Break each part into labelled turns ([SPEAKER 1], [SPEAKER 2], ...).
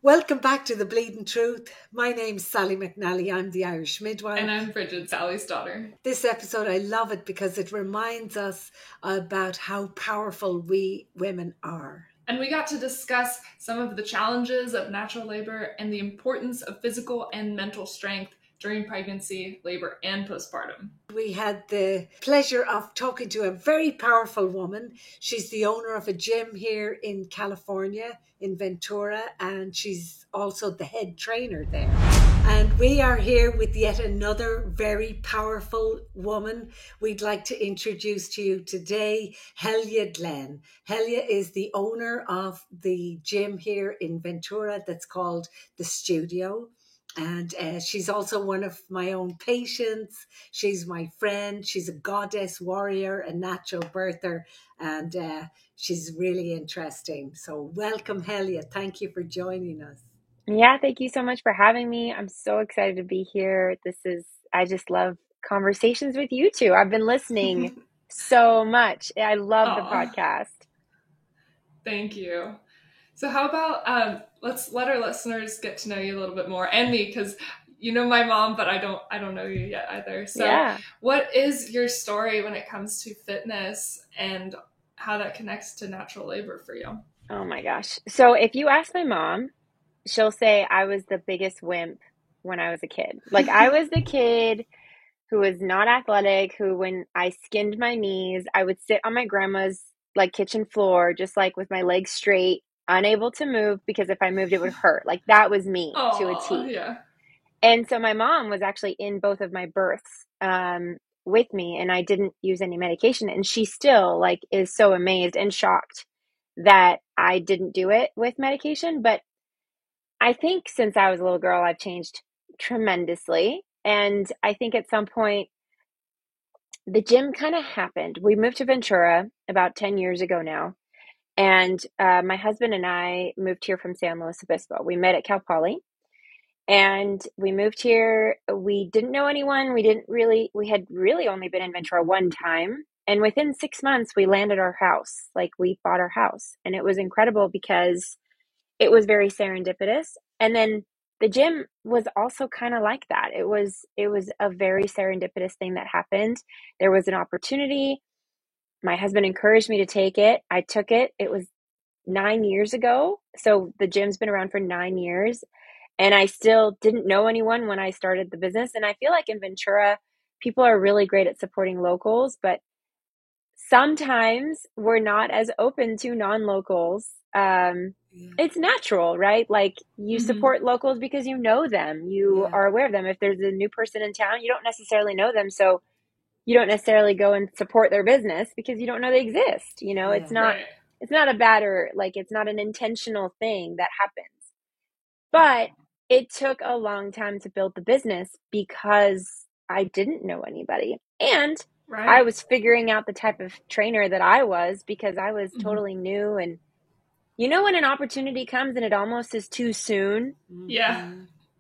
[SPEAKER 1] Welcome back to The Bleeding Truth. My name's Sally McNally. I'm the Irish midwife.
[SPEAKER 2] And I'm Bridget, Sally's daughter.
[SPEAKER 1] This episode, I love it because it reminds us about how powerful we women are.
[SPEAKER 2] And we got to discuss some of the challenges of natural labor and the importance of physical and mental strength during pregnancy, labor, and postpartum.
[SPEAKER 1] We had the pleasure of talking to a very powerful woman. She's the owner of a gym here in California, in Ventura, and she's also the head trainer there. And we are here with yet another very powerful woman we'd like to introduce to you today, Helia Glenn. Helia is the owner of the gym here in Ventura that's called The Studio. And she's also one of my own patients. She's my friend. She's a goddess warrior, a natural birther, and she's really interesting. So welcome, Helia. Thank you for joining us.
[SPEAKER 3] Yeah, thank you so much for having me. I'm so excited to be here. I just love conversations with you two. I've been listening so much. I love the podcast.
[SPEAKER 2] Thank you. So how about let's let our listeners get to know you a little bit more, and me, because you know my mom, but I don't know you yet either. So yeah. What is your story when it comes to fitness and how that connects to natural labor for you?
[SPEAKER 3] Oh my gosh. So if you ask my mom, she'll say I was the biggest wimp when I was a kid. Like I was the kid who was not athletic, who when I skinned my knees, I would sit on my grandma's like kitchen floor, just like with my legs straight, unable to move because if I moved, it would hurt. Like that was me to a T.
[SPEAKER 2] Yeah.
[SPEAKER 3] And so my mom was actually in both of my births with me, and I didn't use any medication. And she still like is so amazed and shocked that I didn't do it with medication. But I think since I was a little girl, I've changed tremendously. And I think at some point, the gym kind of happened. We moved to Ventura about 10 years ago now. And my husband and I moved here from San Luis Obispo. We met at Cal Poly. And we moved here. We didn't know anyone. We had really only been in Ventura one time. And within 6 months, we landed our house. Like we bought our house. And it was incredible because it was very serendipitous. And then the gym was also kind of like that. It was a very serendipitous thing that happened. There was an opportunity. My husband encouraged me to take it. I took it. It was 9 years ago. So the gym's been around for 9 years. And I still didn't know anyone when I started the business. And I feel like in Ventura, people are really great at supporting locals, but sometimes we're not as open to non-locals. It's natural, right? Like you support locals because you know them. You are aware of them. If there's a new person in town, you don't necessarily know them. So you don't necessarily go and support their business because you don't know they exist. You know, it's not a bad or like it's not an intentional thing that happens. But it took a long time to build the business because I didn't know anybody. And I was figuring out the type of trainer that I was because I was totally new. And you know, when an opportunity comes and it almost is too soon?
[SPEAKER 2] Yeah.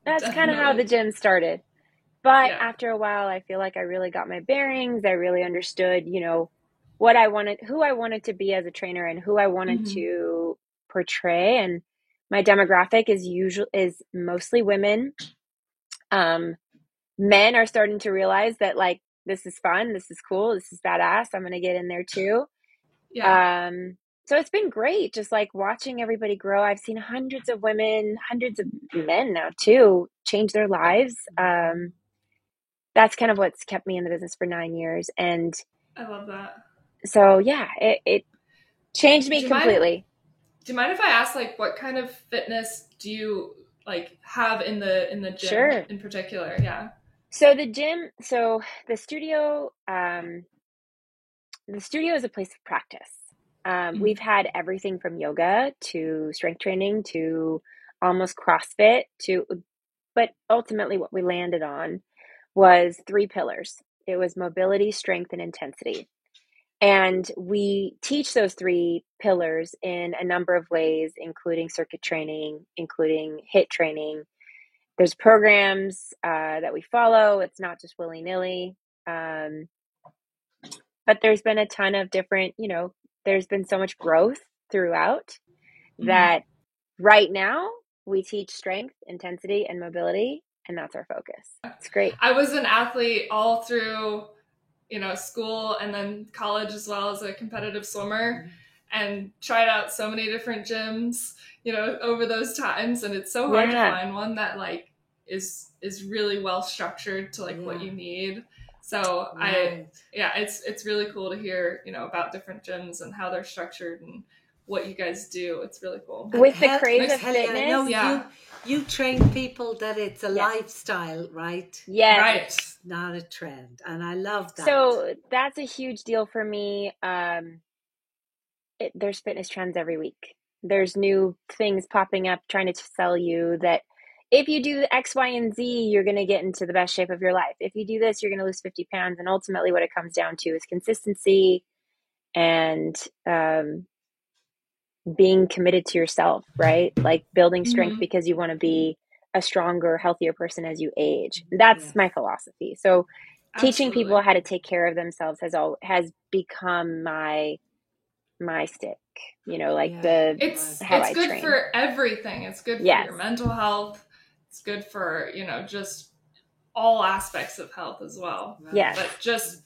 [SPEAKER 3] That's kind of how the gym started. But after a while, I feel like I really got my bearings. I really understood, you know, what I wanted, who I wanted to be as a trainer and who I wanted to portray. And my demographic is mostly women. Men are starting to realize that like, this is fun. This is cool. This is badass. I'm going to get in there too. Yeah. So it's been great. Just like watching everybody grow. I've seen hundreds of women, hundreds of men now too, change their lives. That's kind of what's kept me in the business for 9 years. And
[SPEAKER 2] I love that.
[SPEAKER 3] So yeah, it changed me completely.
[SPEAKER 2] Do you mind if I ask, like, what kind of fitness do you like have in the gym in particular? Yeah.
[SPEAKER 3] So the studio, the studio is a place of practice. We've had everything from yoga to strength training to almost CrossFit but ultimately what we landed on was 3 pillars. It was mobility, strength, and intensity. And we teach those 3 pillars in a number of ways, including circuit training, including HIIT training. There's programs that we follow. It's not just willy-nilly. But there's been a ton of different, you know, there's been so much growth throughout that right now we teach strength, intensity, and mobility, and that's our focus. It's great.
[SPEAKER 2] I was an athlete all through, school and then college, as well as a competitive swimmer, and tried out so many different gyms, over those times. And it's so hard to find one that like is really well structured to like what you need. So it's really cool to hear, about different gyms and how they're structured and what you guys do. It's really cool.
[SPEAKER 3] With the craze of fitness.
[SPEAKER 1] I know you train people that it's a lifestyle, right?
[SPEAKER 3] Yes.
[SPEAKER 2] Right.
[SPEAKER 1] It's not a trend. And I love that.
[SPEAKER 3] So that's a huge deal for me. There's fitness trends every week. There's new things popping up trying to sell you that if you do X, Y, and Z, you're going to get into the best shape of your life. If you do this, you're going to lose 50 pounds. And ultimately what it comes down to is consistency and being committed to yourself, right? Like building strength because you want to be a stronger, healthier person as you age. That's my philosophy. So teaching people how to take care of themselves has become my stick,
[SPEAKER 2] it's good for everything. It's good for your mental health. It's good for, just all aspects of health as well.
[SPEAKER 3] Right. Yes.
[SPEAKER 2] But just,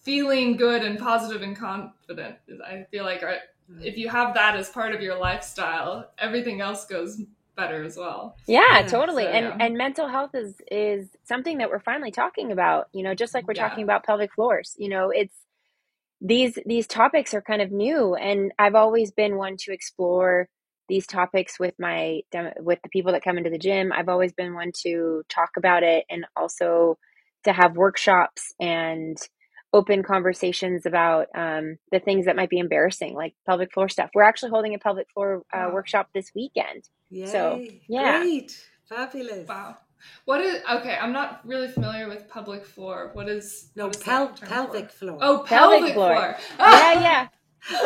[SPEAKER 2] feeling good and positive and confident, I feel like if you have that as part of your lifestyle, everything else goes better as well.
[SPEAKER 3] Yeah, totally. So, and mental health is something that we're finally talking about, just like we're talking about pelvic floors. It's these topics are kind of new, and I've always been one to explore these topics with the people that come into the gym. I've always been one to talk about it, and also to have workshops and open conversations about the things that might be embarrassing, like pelvic floor stuff. We're actually holding a pelvic floor workshop this weekend.
[SPEAKER 1] Yay.
[SPEAKER 3] So yeah,
[SPEAKER 1] great, fabulous.
[SPEAKER 2] Wow. What is I'm not really familiar with pelvic floor.
[SPEAKER 1] Pelvic floor.
[SPEAKER 2] Oh, pelvic floor.
[SPEAKER 3] Yeah.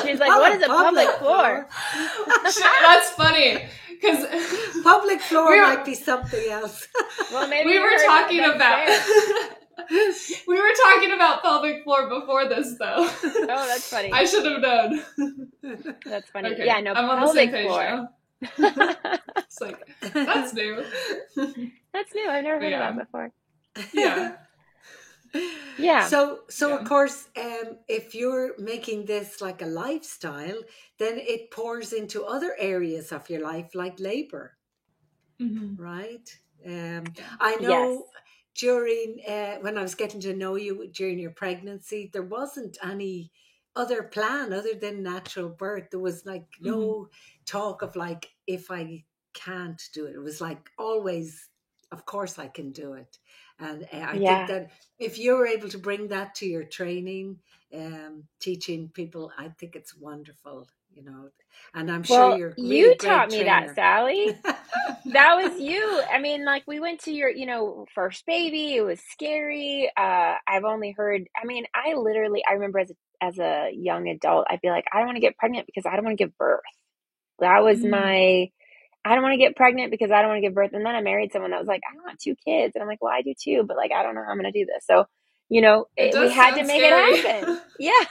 [SPEAKER 3] She's like, what is a public floor?
[SPEAKER 2] That's funny because
[SPEAKER 1] public floor might be something else.
[SPEAKER 3] Well, maybe
[SPEAKER 2] we were talking about. We were talking about pelvic floor before this, though.
[SPEAKER 3] Oh, that's funny.
[SPEAKER 2] I should have known.
[SPEAKER 3] That's funny.
[SPEAKER 2] Okay.
[SPEAKER 3] Yeah, no,
[SPEAKER 2] I'm on the same page now. It's like, that's new.
[SPEAKER 3] That's new. I've never heard of that before.
[SPEAKER 2] Yeah.
[SPEAKER 3] Yeah.
[SPEAKER 1] So of course, if you're making this like a lifestyle, then it pours into other areas of your life, like labor, right? I know during when I was getting to know you during your pregnancy, there wasn't any other plan other than natural birth. There was like no talk of like, if I can't do it. It was like always, of course I can do it. And I think that if you're able to bring that to your training, teaching people, I think it's wonderful, and I'm sure you're really
[SPEAKER 3] you
[SPEAKER 1] great
[SPEAKER 3] taught me
[SPEAKER 1] trainer.
[SPEAKER 3] That, Sally. That was you. I mean, like we went to your, first baby. It was scary. I've only heard, I remember as a young adult, I'd be like, I don't want to get pregnant because I don't want to give birth. That was I don't want to get pregnant because I don't want to give birth. And then I married someone that was like, I want 2 kids. And I'm like, well, I do too, but like, I don't know how I'm going to do this. So, we had to make it happen. Yeah.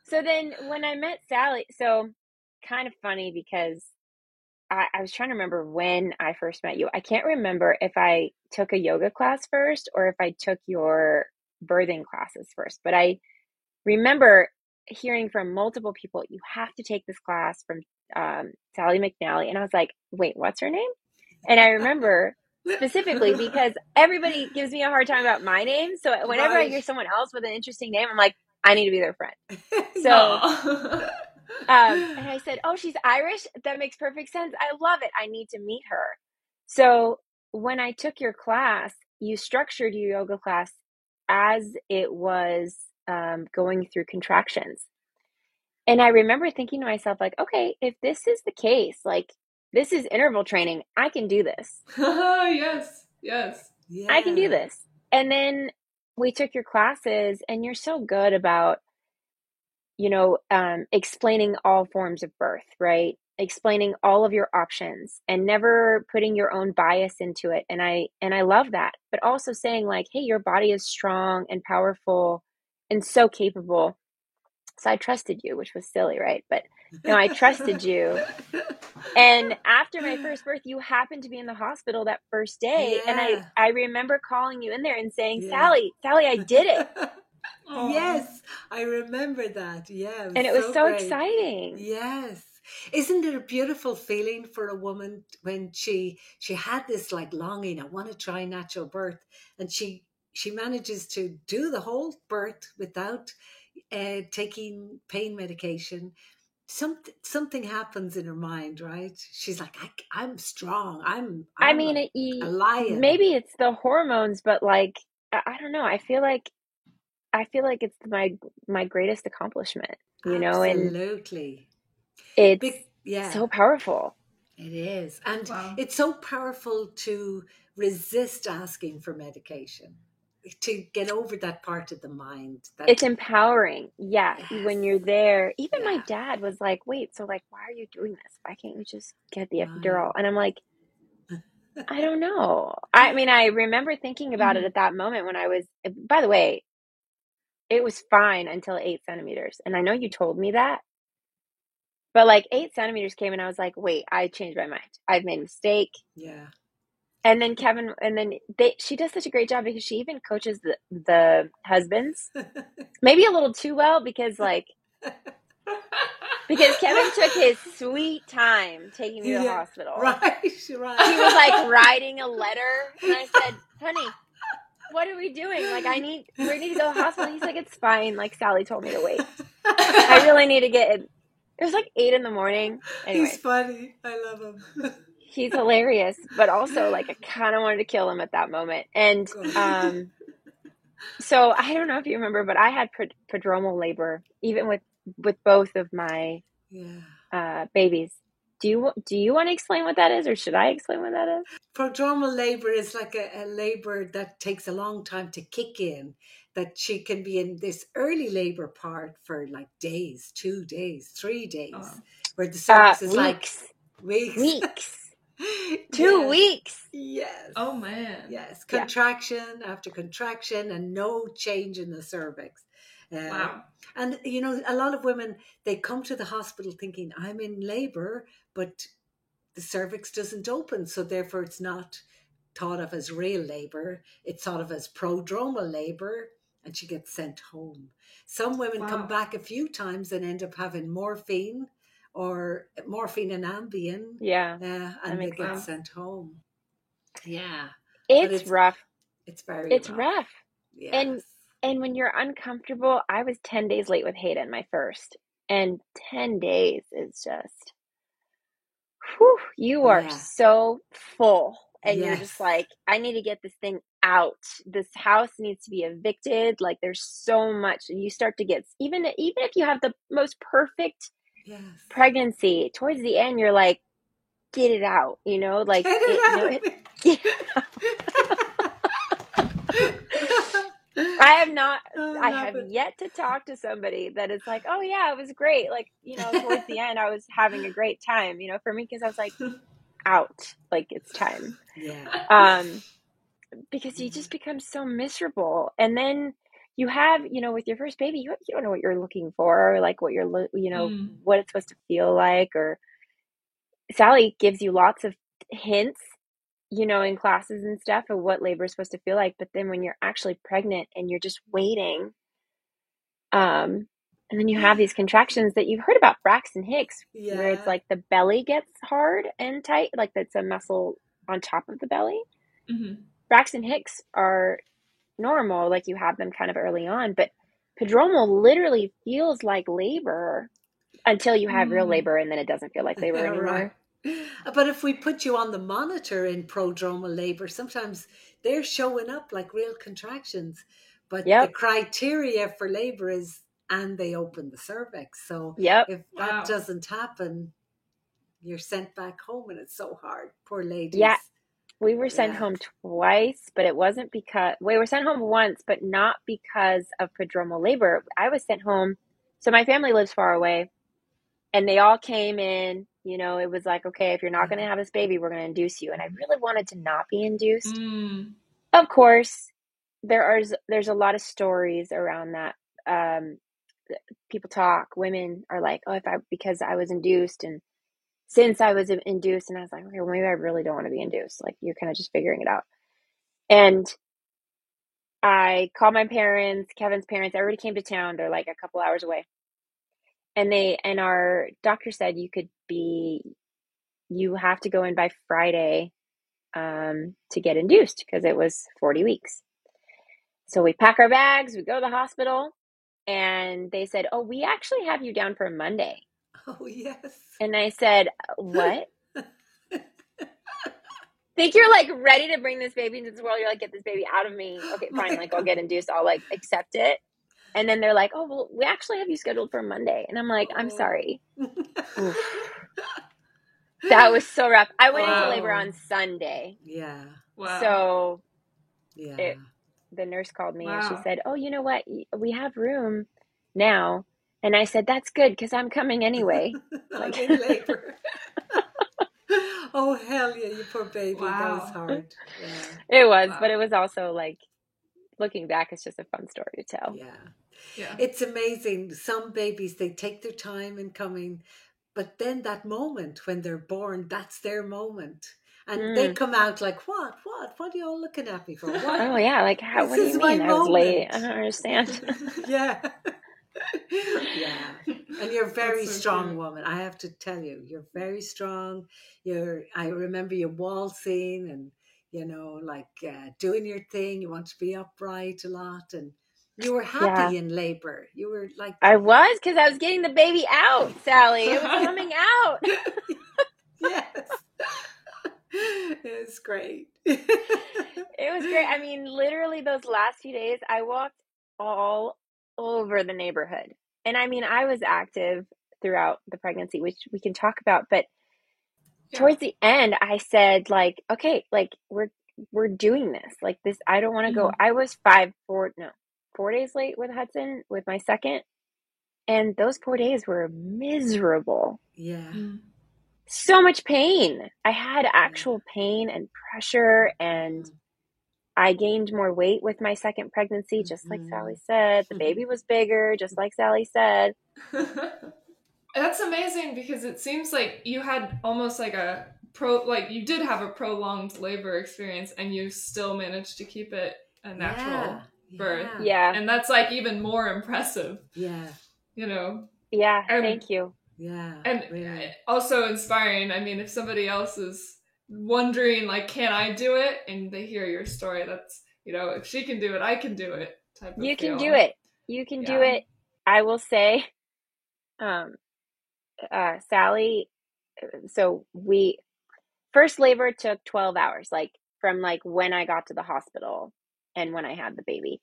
[SPEAKER 3] So then when I met Sally, so kind of funny because I was trying to remember when I first met you. I can't remember if I took a yoga class first or if I took your birthing classes first, but I remember hearing from multiple people, you have to take this class from Sally McNally. And I was like, wait, what's her name? And I remember specifically because everybody gives me a hard time about my name. So whenever I hear someone else with an interesting name, I'm like, I need to be their friend. So, and I said, oh, she's Irish. That makes perfect sense. I love it. I need to meet her. So when I took your class, you structured your yoga class as it was going through contractions. And I remember thinking to myself, like, okay, if this is the case, like this is interval training, I can do this.
[SPEAKER 2] Yes. Yeah.
[SPEAKER 3] I can do this. And then we took your classes and you're so good about, explaining all forms of birth, right? Explaining all of your options and never putting your own bias into it. And I love that, but also saying like, hey, your body is strong and powerful and so capable. So I trusted you, which was silly, right? But no, I trusted you. And after my first birth, you happened to be in the hospital that first day. And
[SPEAKER 1] Yeah.
[SPEAKER 3] I remember calling you in there and saying,
[SPEAKER 1] Yeah.
[SPEAKER 3] Sally, I did it.
[SPEAKER 1] Yes, I remember that. Yeah, it was
[SPEAKER 3] And it was
[SPEAKER 1] so
[SPEAKER 3] so
[SPEAKER 1] great.
[SPEAKER 3] exciting.
[SPEAKER 1] Yes. Isn't it a beautiful feeling for a woman when she had this like longing, I want to try natural birth, and she manages to do the whole birth without taking pain medication. Something happens in her mind, right? She's like, I'm strong.
[SPEAKER 3] I
[SPEAKER 1] I'm
[SPEAKER 3] mean,
[SPEAKER 1] a lion.
[SPEAKER 3] maybe it's the hormones, but like, I don't know. I feel like it's my greatest accomplishment, and
[SPEAKER 1] Absolutely.
[SPEAKER 3] it's
[SPEAKER 1] Yeah.
[SPEAKER 3] so powerful.
[SPEAKER 1] It is. And
[SPEAKER 2] Wow.
[SPEAKER 1] it's so powerful to resist asking for medication, to get over that part of the mind that,
[SPEAKER 3] It's empowering. Yeah.
[SPEAKER 1] yes,
[SPEAKER 3] When you're there, even my
[SPEAKER 1] yeah,
[SPEAKER 3] dad was like, wait, so like, why are you doing this? Why can't you just get the epidural?
[SPEAKER 1] right.
[SPEAKER 3] And I'm like, I don't know. I mean, I remember thinking about it
[SPEAKER 2] Mm-hmm.
[SPEAKER 3] at that moment when I was, by the way, it was fine until 8 centimeters. And I know you told me that, but like 8 centimeters came and I was like, wait, I changed my mind. I've made a mistake.
[SPEAKER 1] Yeah.
[SPEAKER 3] And then she does such a great job because she even coaches the husbands, maybe a little too well because Kevin took his sweet time taking me to the
[SPEAKER 1] Yeah,
[SPEAKER 3] hospital.
[SPEAKER 1] right, right.
[SPEAKER 3] He was like writing a letter, and I said, honey, what are we doing? Like, we need to go to the hospital. He's like, it's fine. Like, Sally told me to wait. I really need to get it. It was like 8 a.m.
[SPEAKER 1] He's
[SPEAKER 3] Anyway,
[SPEAKER 1] funny. I love him.
[SPEAKER 3] he's hilarious, but also like I kind of wanted to kill him at that moment. And
[SPEAKER 1] Good.
[SPEAKER 3] so I don't know if you remember, but I had prodromal labor, even with both of my
[SPEAKER 1] Yeah.
[SPEAKER 3] babies. Do you want to explain what that is, or should I explain what that is?
[SPEAKER 1] Prodromal labor is like a labor that takes a long time to kick in, that she can be in this early labor part for like days, 2 days, 3 days, where the cervix is like
[SPEAKER 3] Weeks.
[SPEAKER 1] weeks.
[SPEAKER 3] 2
[SPEAKER 1] Yes,
[SPEAKER 3] weeks.
[SPEAKER 1] yes,
[SPEAKER 2] Oh man.
[SPEAKER 1] yes.
[SPEAKER 3] Yeah.
[SPEAKER 1] Contraction after contraction and no change in the cervix.
[SPEAKER 2] Wow.
[SPEAKER 1] And a lot of women, they come to the hospital thinking, I'm in labor, but the cervix doesn't open, so therefore it's not thought of as real labor. It's thought of as prodromal labor, and she gets sent home. Some women come back a few times and end up having morphine and Ambien,
[SPEAKER 3] Yeah,
[SPEAKER 1] and they get sent home. Yeah, but
[SPEAKER 3] it's rough.
[SPEAKER 1] It's very
[SPEAKER 3] It's
[SPEAKER 1] rough.
[SPEAKER 3] rough.
[SPEAKER 1] Yes.
[SPEAKER 3] And when you're uncomfortable, I was 10 days late with Hayden, my first, and 10 days is just, whew, you are
[SPEAKER 1] Yeah.
[SPEAKER 3] so full, and you're
[SPEAKER 1] Yes.
[SPEAKER 3] just like, I need to get this thing out. This house needs to be evicted. Like, there's so much, and you start to get, even if you have the most perfect
[SPEAKER 1] Yes.
[SPEAKER 3] pregnancy, towards the end, you're like, get it out, like
[SPEAKER 1] Get it out.
[SPEAKER 3] Get it out. I have yet to talk to somebody that is like, oh yeah, it was great. Like, towards the end, I was having a great time, for me, because I was like, out, like it's time.
[SPEAKER 1] Yeah.
[SPEAKER 3] Because you just become so miserable. And then you have, with your first baby, you don't know what you're looking for, or like what what it's supposed to feel like, or Sally gives you lots of hints, in classes and stuff of what labor is supposed to feel like. But then when you're actually pregnant and you're just waiting, and then you have these contractions that you've heard about Braxton Hicks, where it's like the belly gets hard and tight, like that's a muscle on top of the belly.
[SPEAKER 2] Mm-hmm.
[SPEAKER 3] Braxton Hicks are normal, like you have them kind of early on, but prodromal literally feels like labor until you have real labor, and then it doesn't feel like labor anymore.
[SPEAKER 1] Right. But if we put you on the monitor in prodromal labor, sometimes they're showing up like real contractions. But the criteria for labor is, and they open the cervix. So if that doesn't happen, you're sent back home, and it's so hard. Poor ladies.
[SPEAKER 3] Yeah. We were sent home twice, but it wasn't because we were sent home once, but not because of prodromal labor. I was sent home. So my family lives far away, and they all came in. It was like, okay, if you're not going to have this baby, we're going to induce you. And I really wanted to not be induced. Of course, there's a lot of stories around that. people talk, women are like, oh, because I was induced, and since I was induced, and I was like, okay, well, maybe I really don't want to be induced. Like, you're kind of just figuring it out. And I called my parents, Kevin's parents, everybody came to town. They're like a couple hours away. And our doctor said you have to go in by Friday to get induced because it was 40 weeks. So we pack our bags, we go to the hospital, and they said, oh, we actually have you down for Monday.
[SPEAKER 1] Oh, yes.
[SPEAKER 3] And I said, what? Think you're like ready to bring this baby into this world? You're like, get this baby out of me. Okay, fine. Like, I'll get induced. I'll like accept it. And then they're like, oh, well, we actually have you scheduled for Monday. And I'm like, I'm sorry. That was so rough. I went into labor on Sunday.
[SPEAKER 1] Yeah.
[SPEAKER 2] Wow.
[SPEAKER 3] So
[SPEAKER 1] yeah.
[SPEAKER 3] The nurse called me and she said, oh, you know what? We have room now. And I said, that's good because I'm coming anyway.
[SPEAKER 1] I'm in labor. Oh, hell yeah, you poor baby.
[SPEAKER 2] Wow.
[SPEAKER 1] That was hard. Yeah.
[SPEAKER 3] It was, but it was also like, looking back, it's just a fun story to tell.
[SPEAKER 1] Yeah. It's amazing. Some babies, they take their time in coming, but then that moment when they're born, that's their moment. And they come out like, what are you all looking at me for? What?
[SPEAKER 3] Oh, yeah. Like, what do you mean I was late? I don't understand.
[SPEAKER 1] Yeah. And you're a very strong woman. I have to tell you, you're very strong. I remember you waltzing and, like doing your thing. You want to be upright a lot. And you were happy in labor. You were like...
[SPEAKER 3] I was, because I was getting the baby out, Sally. It was coming out.
[SPEAKER 1] Yes. It was great.
[SPEAKER 3] It was great. I mean, literally those last few days, I walked all over the neighborhood. And I mean, I was active throughout the pregnancy, which we can talk about. But towards the end, I said, like, okay, like we're doing this. Like this, I don't want to go. I was 4 days late with Hudson, with my second. And those 4 days were miserable.
[SPEAKER 1] Yeah.
[SPEAKER 3] So much pain. I had actual pain and pressure, and I gained more weight with my second pregnancy, just like Sally said. The baby was bigger, just like Sally said.
[SPEAKER 2] That's amazing, because it seems like you had almost like you did have a prolonged labor experience, and you still managed to keep it a natural birth.
[SPEAKER 3] Yeah.
[SPEAKER 2] And that's like even more impressive.
[SPEAKER 1] Yeah.
[SPEAKER 3] Yeah, thank you.
[SPEAKER 1] Yeah.
[SPEAKER 2] And really. Also inspiring. I mean, if somebody else is wondering, like, can I do it? And they hear your story, that's, if she can do it, I can do it type of
[SPEAKER 3] You can
[SPEAKER 2] feel.
[SPEAKER 3] do it. You can do it. I will say, Sally, so first labor took 12 hours, like from like when I got to the hospital and when I had the baby.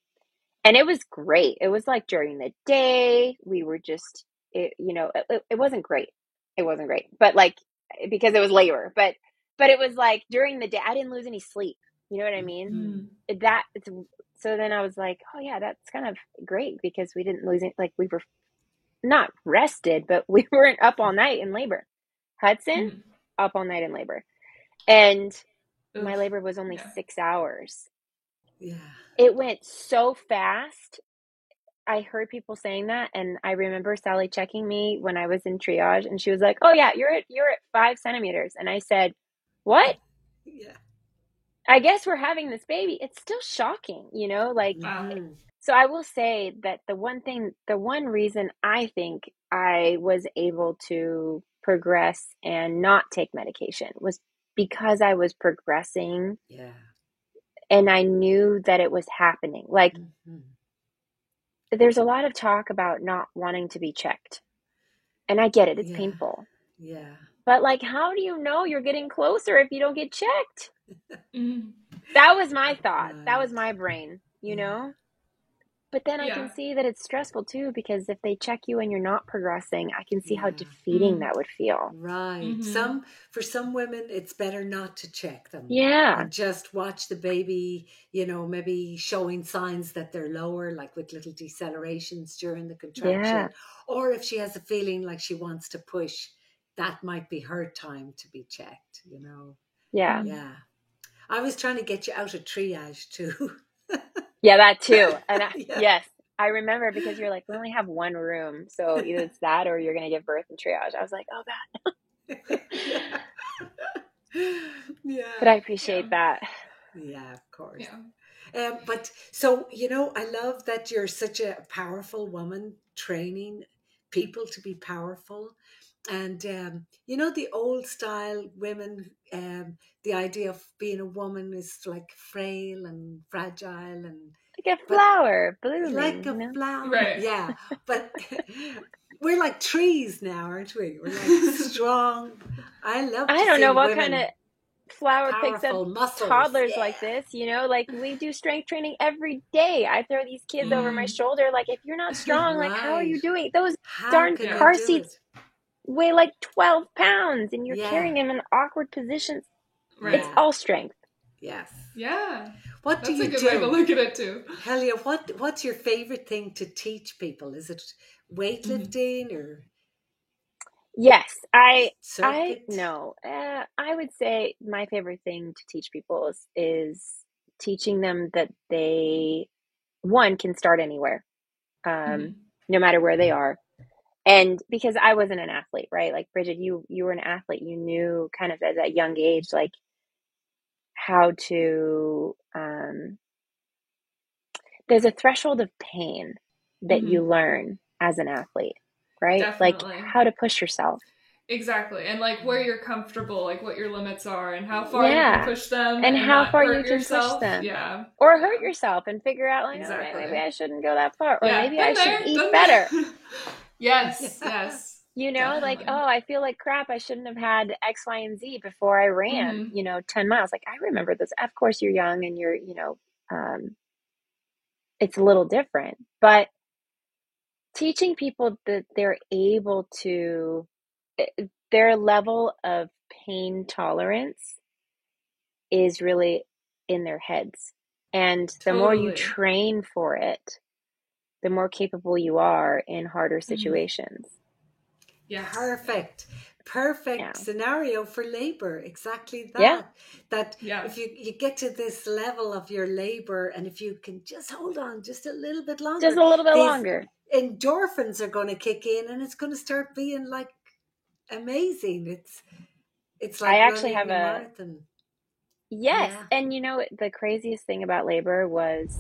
[SPEAKER 3] And it was great. It was like during the day, we were just, it wasn't great. It wasn't great, but like, because it was labor, but it was like during the day, I didn't lose any sleep. You know what I mean? So then I was like, oh yeah, that's kind of great, because we didn't lose it. Like, we were not rested, but we weren't up all night in labor. Hudson, up all night in labor. And my labor was only 6 hours.
[SPEAKER 1] Yeah.
[SPEAKER 3] It went so fast. I heard people saying that, and I remember Sally checking me when I was in triage, and she was like, oh yeah, you're at 5 centimeters. And I said, what?
[SPEAKER 1] Yeah.
[SPEAKER 3] I guess we're having this baby. It's still shocking, like, so I will say that the one reason I think I was able to progress and not take medication was because I was progressing.
[SPEAKER 1] Yeah.
[SPEAKER 3] And I knew that it was happening. Like, there's a lot of talk about not wanting to be checked. And I get it. It's painful.
[SPEAKER 1] Yeah.
[SPEAKER 3] But like, how do you know you're getting closer if you don't get checked? That was my thought. Right. That was my brain, But then I can see that it's stressful too, because if they check you and you're not progressing, I can see how defeating that would feel.
[SPEAKER 1] Right. For some women, it's better not to check them.
[SPEAKER 3] Yeah.
[SPEAKER 1] And just watch the baby, maybe showing signs that they're lower, like with little decelerations during the contraction. Yeah. Or if she has a feeling like she wants to push, that might be her time to be checked,
[SPEAKER 3] Yeah.
[SPEAKER 1] Yeah. I was trying to get you out of triage too.
[SPEAKER 3] Yeah, that too. And yes, I remember because you're like, we only have one room. So either it's that or you're going to give birth in triage. I was like, oh God.
[SPEAKER 1] Yeah.
[SPEAKER 3] But I
[SPEAKER 1] Yeah.
[SPEAKER 3] appreciate that.
[SPEAKER 1] Yeah, of course.
[SPEAKER 2] Yeah.
[SPEAKER 1] But so, I love that you're such a powerful woman training people to be powerful. And, the old style women, the idea of being a woman is like frail and fragile and,
[SPEAKER 3] Like a
[SPEAKER 1] but
[SPEAKER 3] flower
[SPEAKER 1] like
[SPEAKER 3] blooming,
[SPEAKER 1] a flower.
[SPEAKER 2] Right.
[SPEAKER 1] Yeah. But we're like trees now, aren't we? We're like strong. I love
[SPEAKER 3] I
[SPEAKER 1] to
[SPEAKER 3] don't
[SPEAKER 1] see
[SPEAKER 3] know what kind of
[SPEAKER 1] women
[SPEAKER 3] flower picks up
[SPEAKER 1] powerful muscles.
[SPEAKER 3] toddlers
[SPEAKER 1] Yeah.
[SPEAKER 3] like this, like we do strength training every day. I throw these kids over my shoulder. Like, if you're not strong, like, how are
[SPEAKER 1] Right.
[SPEAKER 3] you doing? Those
[SPEAKER 1] How
[SPEAKER 3] darn
[SPEAKER 1] can you
[SPEAKER 3] car
[SPEAKER 1] do
[SPEAKER 3] seats
[SPEAKER 1] it?
[SPEAKER 3] weigh like 12 pounds and you're
[SPEAKER 1] Yeah.
[SPEAKER 3] carrying them in awkward positions.
[SPEAKER 2] Right.
[SPEAKER 3] It's all strength.
[SPEAKER 1] Yes.
[SPEAKER 2] Yeah.
[SPEAKER 1] What
[SPEAKER 2] That's
[SPEAKER 1] do you
[SPEAKER 2] a good
[SPEAKER 1] do?
[SPEAKER 2] way to look at it too.
[SPEAKER 1] Helia, what's your favorite thing to teach people? Is it weightlifting or
[SPEAKER 3] Yes, I
[SPEAKER 1] circuit?
[SPEAKER 3] no. I would say my favorite thing to teach people is teaching them that they, one, can start anywhere, no matter where they are. And because I wasn't an athlete, right? Like Bridget, you were an athlete. You knew kind of at that young age, like how to. There's a threshold of pain that you learn as an athlete, right?
[SPEAKER 2] Definitely.
[SPEAKER 3] Like how to push yourself.
[SPEAKER 2] Exactly. And like where you're comfortable, like what your limits are and how far you can push them
[SPEAKER 3] and how
[SPEAKER 2] not
[SPEAKER 3] far
[SPEAKER 2] hurt
[SPEAKER 3] you can
[SPEAKER 2] yourself.
[SPEAKER 3] push them.
[SPEAKER 2] Yeah.
[SPEAKER 3] Or hurt yourself and figure out like,
[SPEAKER 2] Exactly.
[SPEAKER 3] okay, maybe I shouldn't go that far. Or maybe
[SPEAKER 2] been
[SPEAKER 3] I should
[SPEAKER 2] there,
[SPEAKER 3] eat
[SPEAKER 2] done
[SPEAKER 3] better.
[SPEAKER 2] that. Yes, yes.
[SPEAKER 3] Like,
[SPEAKER 2] Definitely.
[SPEAKER 3] oh, I feel like crap. I shouldn't have had X, Y, and Z before I ran, 10 miles. Like, I remember this. Of course, you're young and you're, it's a little different. But teaching people that they're able to, their level of pain tolerance is really in their heads. And the more you train for it, the more capable you are in harder situations.
[SPEAKER 1] Yeah. Perfect scenario for labor. Exactly that.
[SPEAKER 3] Yeah.
[SPEAKER 1] That if you get to this level of your labor and if you can just hold on just a little bit longer.
[SPEAKER 3] Just a little bit longer.
[SPEAKER 1] Endorphins are going to kick in and it's going to start being like amazing. It's like
[SPEAKER 3] I actually
[SPEAKER 1] running
[SPEAKER 3] have
[SPEAKER 1] a marathon.
[SPEAKER 3] Yes. Yeah. And the craziest thing about labor was...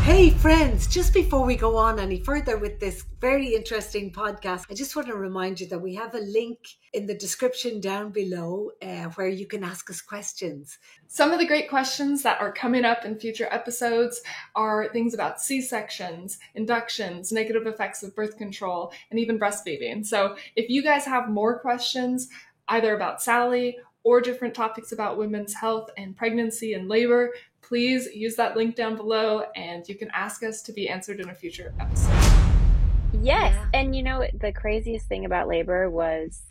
[SPEAKER 1] Hey friends, just before we go on any further with this very interesting podcast, I just want to remind you that we have a link in the description down below where you can ask us questions.
[SPEAKER 2] Some of the great questions that are coming up in future episodes are things about C-sections, inductions, negative effects of birth control, and even breastfeeding. So if you guys have more questions, either about Sally or different topics about women's health and pregnancy and labor, please use that link down below and you can ask us to be answered in a future episode.
[SPEAKER 3] Yes. Yeah. And the craziest thing about labor was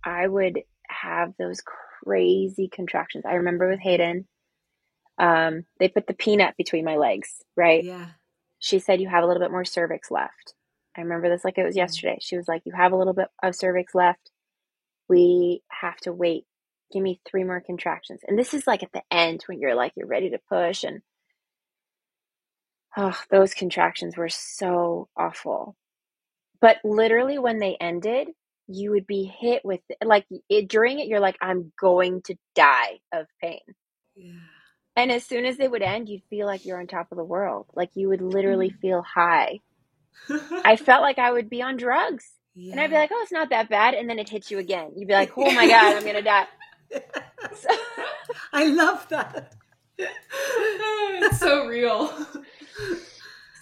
[SPEAKER 3] I would have those crazy contractions. I remember with Hayden, they put the peanut between my legs, right?
[SPEAKER 1] Yeah.
[SPEAKER 3] She said, you have a little bit more cervix left. I remember this like it was yesterday. She was like, you have a little bit of cervix left. We have to wait. Give me 3 more contractions. And this is like at the end when you're ready to push. And those contractions were so awful. But literally when they ended, you would be hit with during it, you're like, I'm going to die of pain.
[SPEAKER 1] Yeah.
[SPEAKER 3] And as soon as they would end, you'd feel like you're on top of the world. Like you would literally feel high. I felt like I would be on drugs. Yeah. And I'd be like, oh, it's not that bad. And then it hits you again. You'd be like, oh my God, I'm going to die.
[SPEAKER 1] So, I love that.
[SPEAKER 2] It's so real.
[SPEAKER 3] So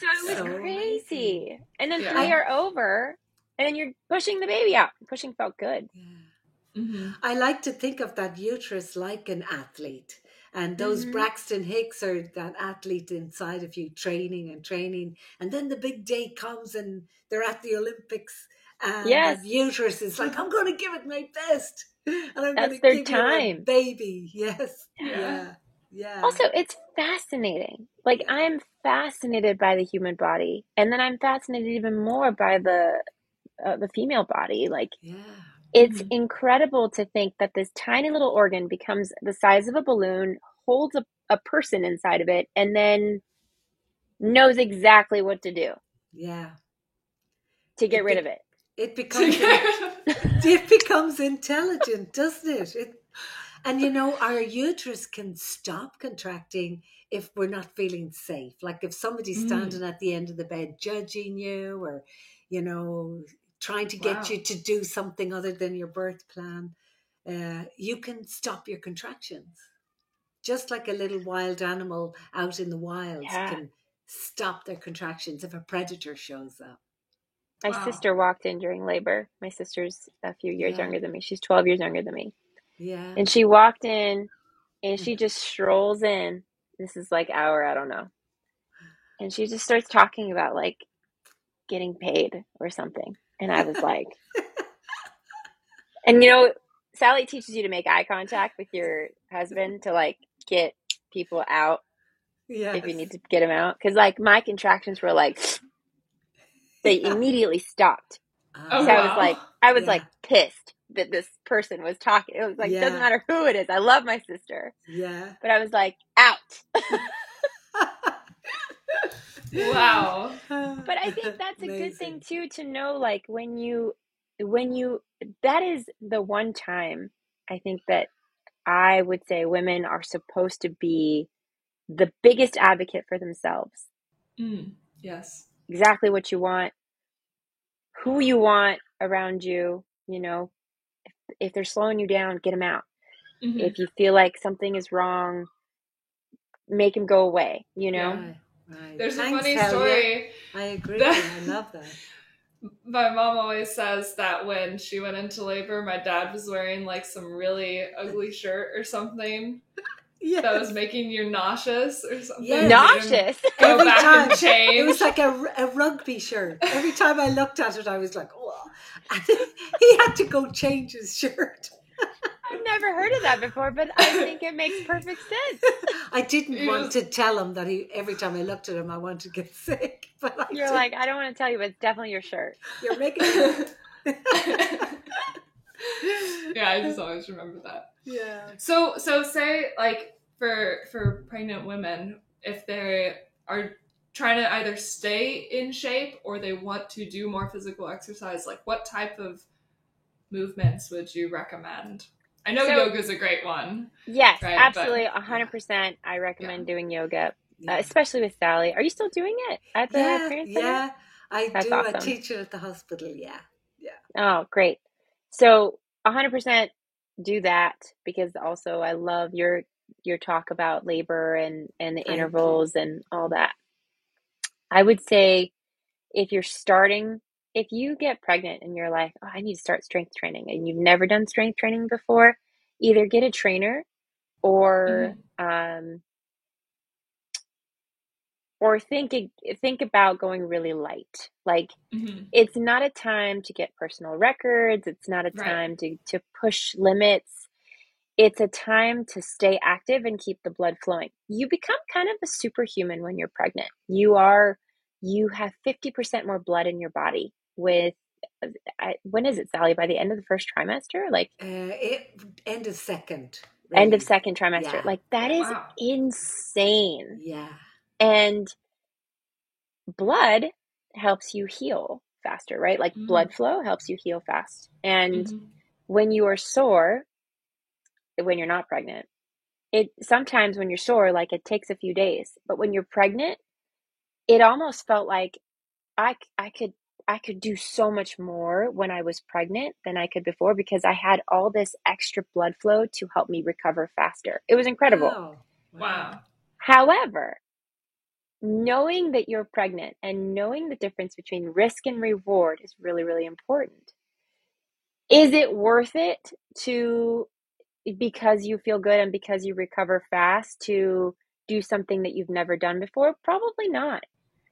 [SPEAKER 3] it was crazy. Amazing. And then 3 are over. And then you're pushing the baby out. Pushing felt good.
[SPEAKER 1] Yeah. I like to think of that uterus like an athlete. And those Braxton Hicks are that athlete inside of you training. And then the big day comes and they're at the Olympics. And that uterus is like, I'm going to give it my best. And I'm going to give you a baby. Yes. Yeah.
[SPEAKER 3] Also, it's fascinating. Like, I'm fascinated by the human body. And then I'm fascinated even more by the female body. Like, it's incredible to think that this tiny little organ becomes the size of a balloon, holds a person inside of it, and then knows exactly what to do.
[SPEAKER 1] Yeah.
[SPEAKER 3] to get rid of it.
[SPEAKER 1] It becomes intelligent, doesn't it? And our uterus can stop contracting if we're not feeling safe. Like if somebody's standing at the end of the bed judging you, or trying to get you to do something other than your birth plan, you can stop your contractions. Just like a little wild animal out in the wilds can stop their contractions if a predator shows up.
[SPEAKER 3] My sister walked in during labor. My sister's a few years younger than me. She's 12 years younger than me.
[SPEAKER 1] Yeah.
[SPEAKER 3] And she walked in and she just strolls in. This is like I don't know. And she just starts talking about like getting paid or something. And I was like, and Sally teaches you to make eye contact with your husband to like get people out. Yes. If you need to get them out. Because like my contractions were like, they immediately stopped.
[SPEAKER 2] Oh,
[SPEAKER 3] so wow. I was like pissed that this person was talking. It was like, doesn't matter who it is. I love my sister.
[SPEAKER 1] Yeah.
[SPEAKER 3] But I was like, out.
[SPEAKER 2] Wow.
[SPEAKER 3] But I think that's a good thing too, to know, like when you, that is the one time I think that I would say women are supposed to be the biggest advocate for themselves.
[SPEAKER 2] Yes.
[SPEAKER 3] Exactly what you want, who you want around you, if they're slowing you down, get them out. Mm-hmm. If you feel like something is wrong, make them go away,
[SPEAKER 1] Right.
[SPEAKER 2] There's a funny story.
[SPEAKER 1] I agree. I love that.
[SPEAKER 2] My mom always says that when she went into labor, my dad was wearing like some really ugly shirt or something. Yes. That was making you nauseous or something.
[SPEAKER 3] Yes. Nauseous?
[SPEAKER 2] Go back and change.
[SPEAKER 1] It was like a rugby shirt. Every time I looked at it, I was like, oh. And he had to go change his shirt.
[SPEAKER 3] I've never heard of that before, but I think it makes perfect sense.
[SPEAKER 1] I didn't want to tell him that every time I looked at him, I wanted to get sick. But
[SPEAKER 3] you're like, I don't want to tell you, but it's definitely your shirt.
[SPEAKER 1] You're making it.
[SPEAKER 2] Yeah, I just always remember that.
[SPEAKER 1] Yeah.
[SPEAKER 2] So say like for pregnant women, if they are trying to either stay in shape or they want to do more physical exercise, like what type of movements would you recommend? I know yoga is a great one.
[SPEAKER 3] Yes, right? Absolutely. 100%. I recommend doing yoga, especially with Sally. Are you still doing it at the Parents Center?
[SPEAKER 1] Yeah,
[SPEAKER 3] That's
[SPEAKER 1] do.
[SPEAKER 3] Awesome.
[SPEAKER 1] I teach it at the hospital. Yeah.
[SPEAKER 3] Oh, great. So 100% do that, because also I love your talk about labor and the intervals and all that. I would say if you get pregnant and you're like, oh, I need to start strength training, and you've never done strength training before, either get a trainer or or think about going really light. Like it's not a time to get personal records. It's not a time to push limits. It's a time to stay active and keep the blood flowing. You become kind of a superhuman when you're pregnant. You have 50% more blood in your body with, when is it, Sally? By the end of the first trimester? Like
[SPEAKER 1] end of second.
[SPEAKER 3] Really. End of second trimester. Yeah. Like that is insane.
[SPEAKER 1] Yeah.
[SPEAKER 3] And blood helps you heal faster, right? Like blood flow helps you heal fast. And when you are sore, when you're not pregnant, sometimes when you're sore, like it takes a few days, but when you're pregnant, it almost felt like I could do so much more when I was pregnant than I could before, because I had all this extra blood flow to help me recover faster. It was incredible.
[SPEAKER 1] Oh,
[SPEAKER 2] wow.
[SPEAKER 3] However, knowing that you're pregnant and knowing the difference between risk and reward is really, really important. Is it worth it because you feel good and because you recover fast, to do something that you've never done before? Probably not.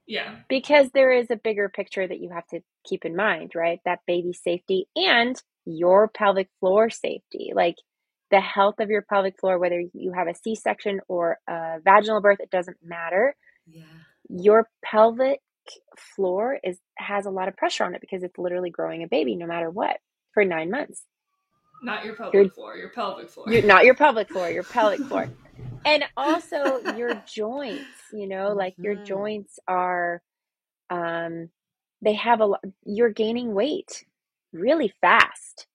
[SPEAKER 2] Yeah.
[SPEAKER 3] Because there is a bigger picture that you have to keep in mind, right? That baby safety and your pelvic floor safety, like the health of your pelvic floor, whether you have a C-section or a vaginal birth, it doesn't matter.
[SPEAKER 1] Yeah.
[SPEAKER 3] Your pelvic floor has a lot of pressure on it, because it's literally growing a baby no matter what for 9 months.
[SPEAKER 2] Not your pelvic floor, your pelvic floor.
[SPEAKER 3] Not your pelvic floor, your pelvic floor. And also your joints, like your joints are they have you're gaining weight really fast.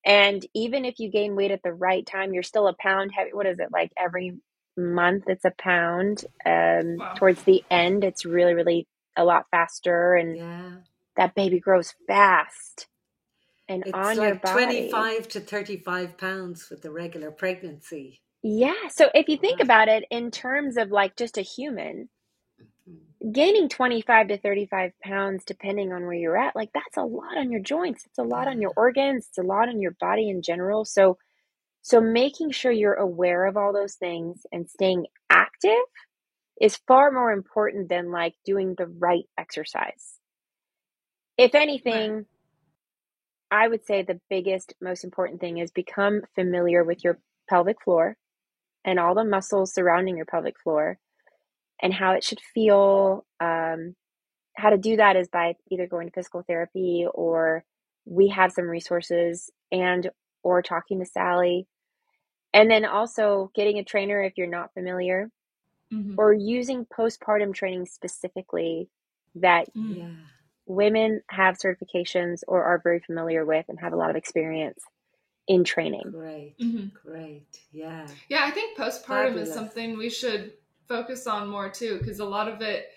[SPEAKER 3] And even if you gain weight at the right time, you're still a pound heavy. What is it, like every month it's a pound?
[SPEAKER 2] Wow.
[SPEAKER 3] Towards the end, it's really, really a lot faster. And that baby grows fast and
[SPEAKER 1] it's
[SPEAKER 3] on your
[SPEAKER 1] like
[SPEAKER 3] body.
[SPEAKER 1] 25 to 35 pounds with the regular pregnancy.
[SPEAKER 3] Yeah. So if you think about it in terms of like just a human, gaining 25 to 35 pounds, depending on where you're at, like that's a lot on your joints. It's a lot on your organs. It's a lot on your body in general. So making sure you're aware of all those things and staying active is far more important than like doing the right exercise. If anything, I would say the biggest, most important thing is become familiar with your pelvic floor and all the muscles surrounding your pelvic floor and how it should feel. How to do that is by either going to physical therapy, or we have some resources, and or talking to Sally. And then also getting a trainer if you're not familiar, or using postpartum training specifically that women have certifications or are very familiar with and have a lot of experience in training.
[SPEAKER 1] Great. Yeah.
[SPEAKER 2] Yeah, I think postpartum is something we should focus on more too, because a lot of it,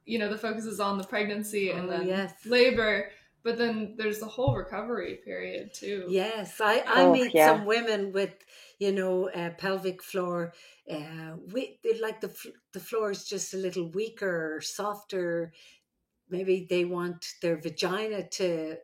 [SPEAKER 2] the focus is on the pregnancy and then labor, but then there's the whole recovery period too.
[SPEAKER 1] Yes, I meet some women with, pelvic floor. Like the floor is just a little weaker or softer. Maybe they want their vagina to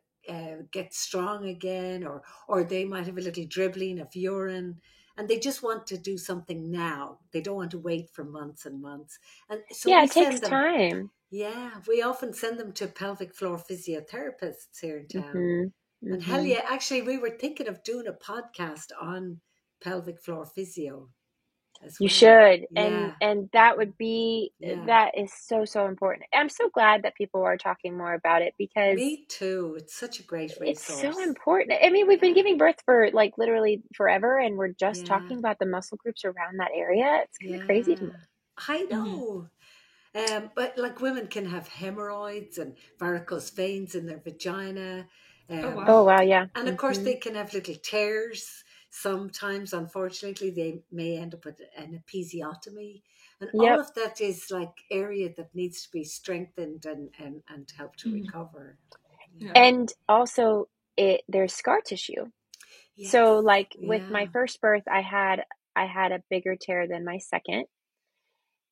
[SPEAKER 1] get strong again, or they might have a little dribbling of urine, and they just want to do something now. They don't want to wait for months and months. And so
[SPEAKER 3] it takes time.
[SPEAKER 1] Yeah, we often send them to pelvic floor physiotherapists here in town. And Helia, actually, we were thinking of doing a podcast on pelvic floor physio as well.
[SPEAKER 3] You should. And that would be, that is so important. I'm so glad that people are talking more about it, because
[SPEAKER 1] me too. It's such a great resource.
[SPEAKER 3] It's so important. I mean, we've been giving birth for like literally forever, and we're just talking about the muscle groups around that area. It's kind of crazy to me.
[SPEAKER 1] I know. But like women can have hemorrhoids and varicose veins in their vagina.
[SPEAKER 3] Oh, wow, yeah.
[SPEAKER 1] And of course they can have little tears. Sometimes, unfortunately, they may end up with an episiotomy. And all of that is like area that needs to be strengthened and help to recover.
[SPEAKER 3] Yeah. And also there's scar tissue. Yes. So like with my first birth, I had a bigger tear than my second.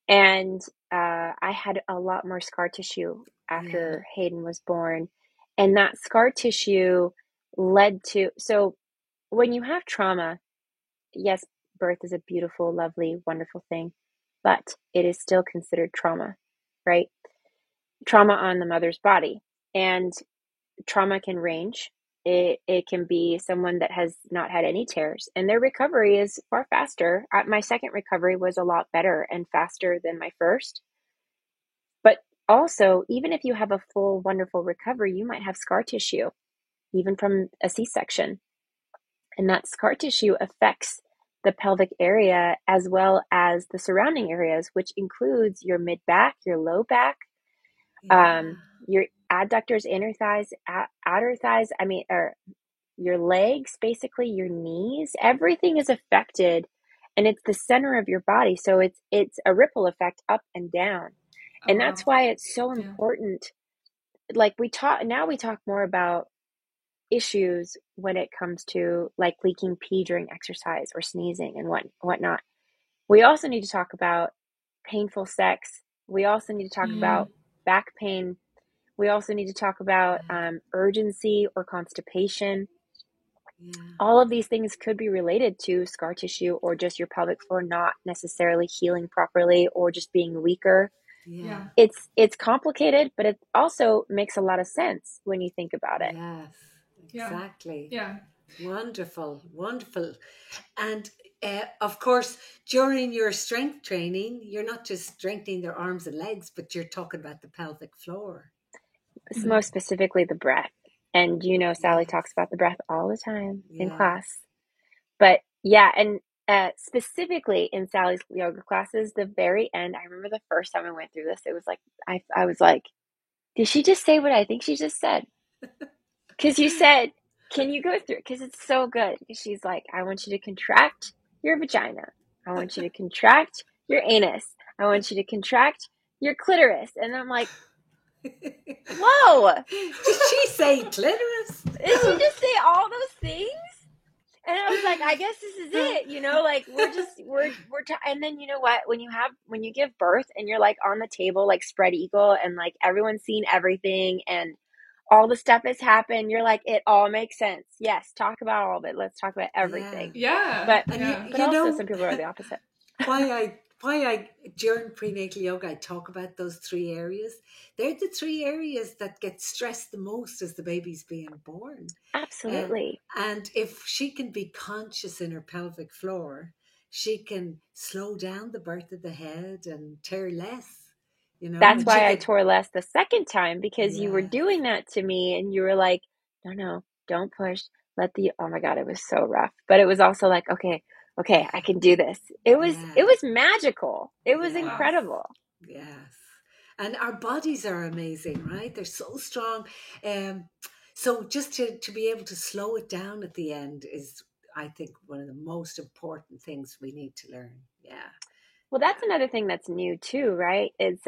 [SPEAKER 3] And I had a lot more scar tissue after Hayden was born. And that scar tissue led to, so when you have trauma, yes, birth is a beautiful, lovely, wonderful thing, but it is still considered trauma, right? Trauma on the mother's body. And trauma can range. It can be someone that has not had any tears, and their recovery is far faster. My second recovery was a lot better and faster than my first. But also, even if you have a full, wonderful recovery, you might have scar tissue, even from a C-section. And that scar tissue affects the pelvic area as well as the surrounding areas, which includes your mid-back, your low back, your adductors, inner thighs, outer thighs, or your legs, basically your knees. Everything is affected, and it's the center of your body. So it's a ripple effect up and down. And that's why it's so important. Like we talk more about issues when it comes to like leaking pee during exercise or sneezing and whatnot. We also need to talk about painful sex. We also need to talk about back pain. We also need to talk about urgency or constipation. All of these things could be related to scar tissue or just your pelvic floor not necessarily healing properly or just being weaker.
[SPEAKER 2] Yeah.
[SPEAKER 3] It's complicated, but it also makes a lot of sense when you think about it.
[SPEAKER 1] Yes, exactly.
[SPEAKER 2] Yeah.
[SPEAKER 1] Wonderful. And of course, during your strength training, you're not just strengthening their arms and legs, but you're talking about the pelvic floor.
[SPEAKER 3] Most specifically the breath. And Sally talks about the breath all the time in class. But and specifically in Sally's yoga classes, the very end, I remember the first time I went through this, it was like I was like, Did she just say what I think she just said? Because you said, can you go through it? Because it's so good. She's like, I want you to contract your vagina. I want you to contract your anus. I want you to contract your clitoris. And I'm like, whoa.
[SPEAKER 1] Did she say clitoris?
[SPEAKER 3] Did she just say all those things? And I was like, I guess this is it, like and then you know what, when you give birth and you're like on the table, like spread eagle, and like everyone's seen everything and all the stuff has happened, you're like, it all makes sense. Yes, talk about all of it. Let's talk about everything.
[SPEAKER 2] Yeah.
[SPEAKER 3] But
[SPEAKER 2] yeah.
[SPEAKER 3] but also some people are the opposite.
[SPEAKER 1] why I during prenatal yoga I talk about those 3 areas. They're the 3 areas that get stressed the most as the baby's being born.
[SPEAKER 3] Absolutely.
[SPEAKER 1] And if she can be conscious in her pelvic floor, she can slow down the birth of the head and tear less.
[SPEAKER 3] That's why I tore less the second time, because you were doing that to me and you were like, no, don't push. Oh my God, it was so rough. But it was also like, okay, I can do this. It was magical. It was incredible.
[SPEAKER 1] Yes. And our bodies are amazing, right? They're so strong. So just to be able to slow it down at the end is, I think, one of the most important things we need to learn. Yeah.
[SPEAKER 3] Well, that's another thing that's new too, right? It's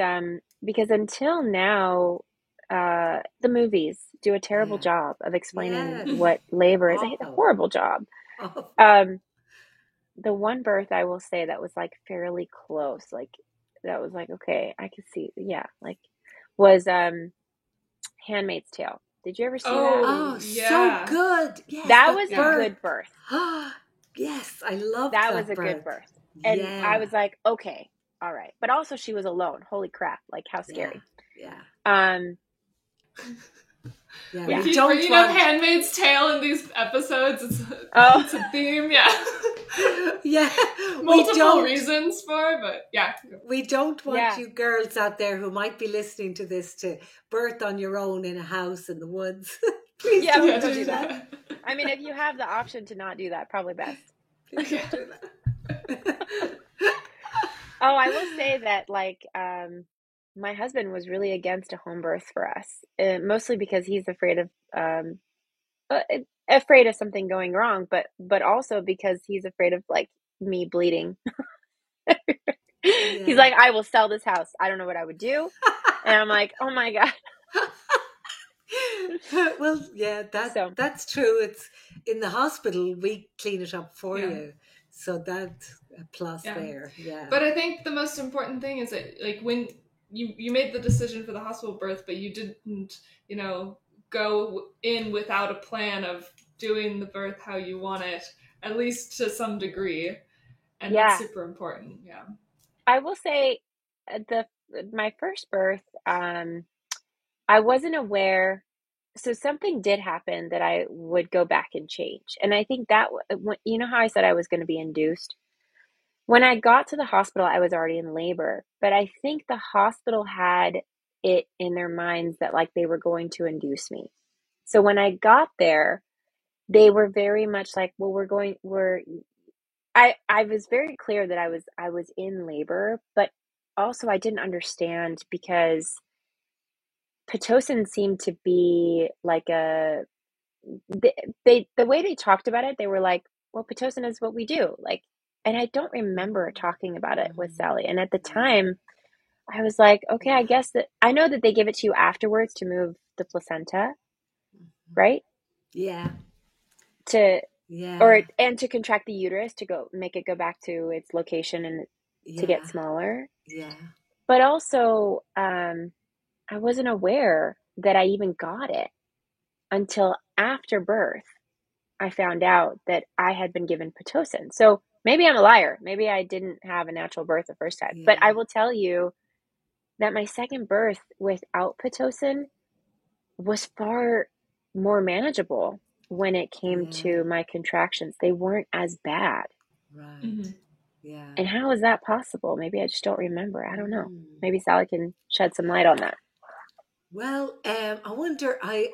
[SPEAKER 3] because until now, the movies do a terrible job of explaining what labor is. A horrible job. The one birth I will say that was like fairly close, like that was like, okay, I could see, was Handmaid's Tale. Did you ever see that?
[SPEAKER 1] Oh, so good. Yes,
[SPEAKER 3] that was a good birth.
[SPEAKER 1] Yes, I love
[SPEAKER 3] that. That was a good birth. And I was like, okay, all right. But also she was alone. Holy crap. Like, how scary.
[SPEAKER 2] Yeah. We don't bringing up Handmaid's Tale in these episodes. It's a theme, multiple reasons for, but
[SPEAKER 1] we don't want you girls out there who might be listening to this to birth on your own in a house in the woods. Please don't do that.
[SPEAKER 3] I mean, if you have the option to not do that, probably best.
[SPEAKER 1] Please don't do that.
[SPEAKER 3] Oh, I will say that, like, my husband was really against a home birth for us, mostly because he's afraid of something going wrong, but also because he's afraid of like me bleeding. He's like, I will sell this house. I don't know what I would do. And I'm like, oh my God.
[SPEAKER 1] Well, that's true. It's in the hospital, we clean it up for you. So that's a plus there. Yeah.
[SPEAKER 2] But I think the most important thing is that, like, when you made the decision for the hospital birth, but you didn't, go in without a plan of doing the birth how you want it, at least to some degree. And that's super important. Yeah.
[SPEAKER 3] I will say my first birth, I wasn't aware. So something did happen that I would go back and change. And I think that, you know how I said I was going to be induced? When I got to the hospital, I was already in labor, but I think the hospital had it in their minds that like they were going to induce me. So when I got there, they were very much like, well, I was very clear that I was in labor, but also I didn't understand because Pitocin seemed to be like the way they talked about it, they were like, well, Pitocin is what we do. Like, and I don't remember talking about it with Sally. And at the time I was like, okay, I guess that I know that they give it to you afterwards to move the placenta, right?
[SPEAKER 1] Yeah.
[SPEAKER 3] And to contract the uterus to make it go back to its location and to get smaller.
[SPEAKER 1] Yeah.
[SPEAKER 3] But also, I wasn't aware that I even got it until after birth. I found out that I had been given Pitocin. So maybe I'm a liar. Maybe I didn't have a natural birth the first time. Yeah. But I will tell you that my second birth without Pitocin was far more manageable when it came to my contractions. They weren't as bad.
[SPEAKER 1] Right.
[SPEAKER 2] Mm-hmm.
[SPEAKER 1] Yeah.
[SPEAKER 3] And how is that possible? Maybe I just don't remember. I don't know. Maybe Sally can shed some light on that.
[SPEAKER 1] Well, I wonder, I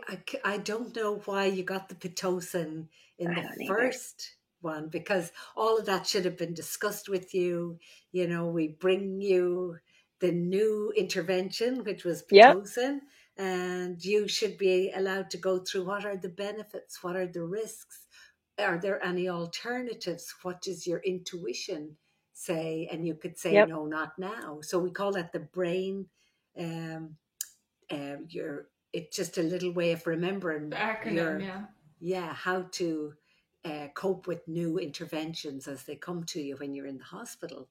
[SPEAKER 1] don't know why you got the Pitocin in the first one, because all of that should have been discussed with you. We bring you the new intervention, which was Pitocin, and you should be allowed to go through what are the benefits, what are the risks, are there any alternatives, what does your intuition say, and you could say
[SPEAKER 3] Yep.
[SPEAKER 1] no, not now. So we call that the brain. um, your It's just a little way of remembering
[SPEAKER 2] The acronym,
[SPEAKER 1] your,
[SPEAKER 2] yeah.
[SPEAKER 1] yeah, how to cope with new interventions as they come to you when you're in the hospital.